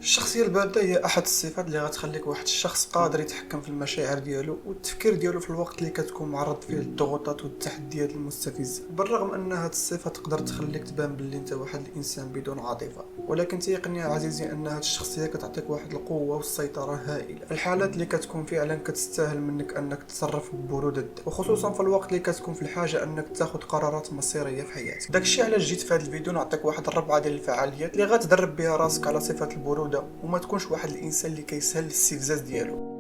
الشخصيه البارده هي احد الصفات اللي غتخليك واحد الشخص قادر يتحكم في المشاعر ديالو والتفكير ديالو في الوقت اللي كتكون معرض فيه للضغوطات والتحديات المستفزه. بالرغم ان هذه الصفه تقدر تخليك تبان باللي انت واحد الانسان بدون عاطفه، ولكن تيقني يا عزيزي ان هذه الشخصيه كتعطيك واحد القوه والسيطره هائله في الحالات اللي كتكون فعلا كتستاهل منك انك تتصرف ببروده، وخصوصا في الوقت اللي كتكون في الحاجه انك تاخذ قرارات مصيريه في حياتك. داكشي علاش جيت في هذا الفيديو نعطيك واحد الربعه ديال الفعاليات اللي غتدرب بها راسك على صفه البروده وما تكونش واحد الانسان اللي كيسهل الاستفزاز ديالو.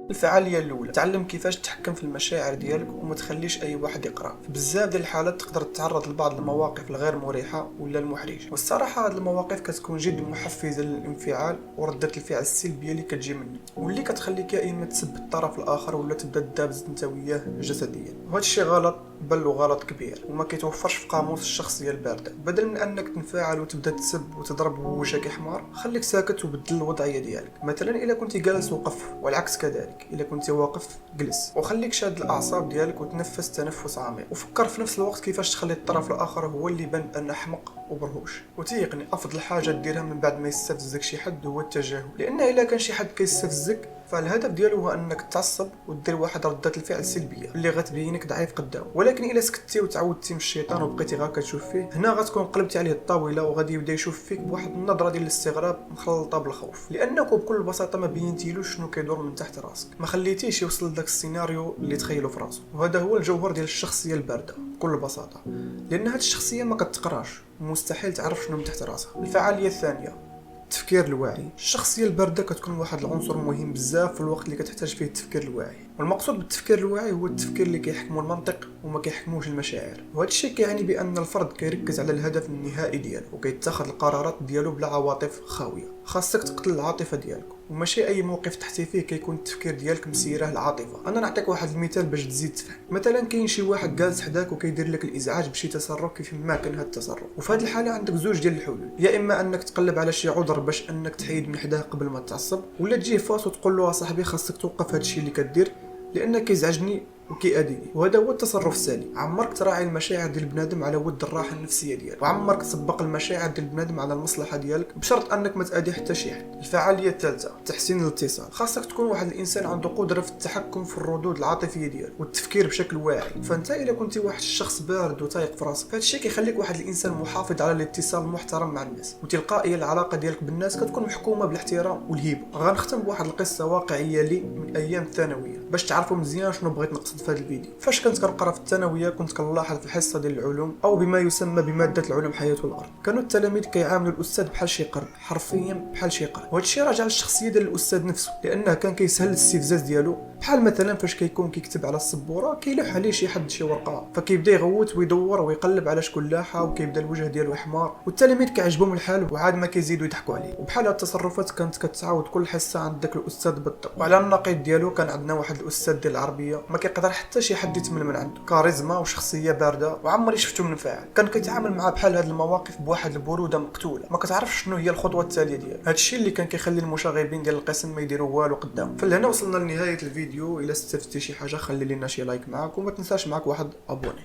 الفعاليه الاولى، تعلم كيفاش تتحكم في المشاعر ديالك وما تخليش اي واحد يقرا. في بزاف ديال الحالات تقدر تتعرض لبعض المواقف الغير مريحه ولا المحرجه، والصراحه هذه المواقف كتكون جد محفزه للانفعال ورده الفعل السلبيه اللي كتجي منك، واللي كتخليك يا اما تسب الطرف الاخر ولا تبدا تدابز انت وياه جسديا. وهذا الشيء غلط، بل وغلط كبير، وما كيتوفرش في قاموس الشخصيه البارده. بدل من انك تنفعل وتبدا تسب وتضرب بوجهك حمار، خليك ساكت وبدل الوضعيه ديالك. مثلا الا كنت جالس وقف، والعكس كذلك، الا كنت واقف جلس، وخليك شاد الاعصاب ديالك وتنفس تنفس عميق، وفكر في نفس الوقت كيفاش تخلي الطرف الاخر هو اللي يبان بان حمق وبرهوش. وتيقني افضل حاجه ديرها من بعد ما يستفزك شي حد هو التجاهل، لان الا كان شي حد كيستفزك فالهدف ديالو هو انك تعصب ودير واحد ردة الفعل سلبيه اللي غتبينك ضعيف قدام. ولكن الا سكتي وتعودتي من الشيطان وبقيتي غير كتشوف فيه، هنا غتكون قلبتي عليه الطاوله وغادي يبدا يشوف فيك بواحد النظره ديال الاستغراب مخلطه بالخوف، لانك بكل بساطه ما بينتيلوش شنو كيدور من تحت راسك، ما خليتيش يوصل لذاك السيناريو اللي تخيلو في راسو. وهذا هو الجوهر ديال الشخصيه البارده بكل بساطه، لان هذه الشخصيه ما كتقراش ومستحيل تعرف شنو من تحت راسها. الفعاليه الثانيه، التفكير الواعي. الشخصيه البارده كتكون واحد العنصر مهم بزاف في الوقت اللي كتحتاج فيه التفكير الواعي، والمقصود بالتفكير الواعي هو التفكير اللي كيحكمو المنطق وما كيحكموش المشاعر. وهذا الشيء كيعني بان الفرد كيركز على الهدف النهائي ديالو وكيتخذ القرارات ديالو بلا عواطف خاويه. خاصك تقتل العاطفه ديالك، وماشي اي موقف تحتي فيه كيكون التفكير ديالك مسيره العاطفه. انا نعطيك واحد المثال باش تزيد تفهم. مثلا كاين شي واحد جالس حداك وكيدير لك الازعاج بشي تصرف كيف ما كان هذا التصرف، وفي هذه الحاله عندك زوج ديال الحلول: يا اما انك تقلب على شي عذر باش انك تحيد من حداه قبل ما تعصب، ولا تجيه فاس وتقول له صاحبي خاصك توقف هذا الشيء اللي كدير لانه كيزعجني وكيأذيني. وهذا هو التصرف السليم. عمرك تراعي المشاعر ديال بنادم على ود الراحه النفسيه ديالك، وعمرك تسبق المشاعر ديال بنادم على المصلحه ديالك بشرط انك ما تأذي حتى شي حد. الفعاليه الثالثه، تحسين الاتصال. خاصك تكون واحد الانسان عنده قدره في التحكم في الردود العاطفيه ديالك والتفكير بشكل واعي. فانت الا كنتي واحد الشخص بارد وتايق في راسك، هذا الشيء كيخليك واحد الانسان محافظ على الاتصال المحترم مع الناس، وتلقائيا العلاقه ديالك بالناس كتكون محكومه بالاحترام والهيبه. غنختم بواحد القصه واقعيه لي من ايام الثانويه باش تعرفوا مزيان شنو بغيت نقصد في هذا الفيديو. فاش كنت كنقرا في الثانويه كنت كنلاحظ في الحصه ديال العلوم او بما يسمى بماده العلوم حياه والارض، كانوا التلاميذ كيعاملوا الاستاذ بحال شي قرد، حرفيا بحال شي قرد. وهذا الشيء راجع للشخصيه ديال الاستاذ نفسه، لانه كان كيسهل الاستفزاز ديالو. بحال مثلا فاش كيكون كيكتب على السبوره كيلوح عليه شي حد شي ورقه، فكيبدا يغوت ويدور ويقلب على شكون لاحه، وكيبدا الوجه ديالو حمار، والتلاميذ كيعجبهم الحال وعاد ما كيزيدوا يضحكوا عليه. وبحال هاد التصرفات كانت كتعاود كل حصه عند داك الاستاذ بالضبط. وعلى النقيض ديالو كان عندنا واحد الاستاذ ديال العربيه ما كيقدر حتى شي حد يتمل من عنده، كاريزما وشخصيه بارده وعمري شفتو منفعل. كان كيتعامل معاه بحال هاد المواقف بواحد البروده مقتوله، ما كتعرفش شنو هي الخطوه التاليه ديالو. هاد الشيء اللي كان كيخلي المشاغبين ديال القسم ما يديروا والو قدام. فلهنا وصلنا لنهايه الفيديو. الى استفدتي شي حاجه خلي لنا شي لايك معاك، وما تنساش معاك واحد ابوني.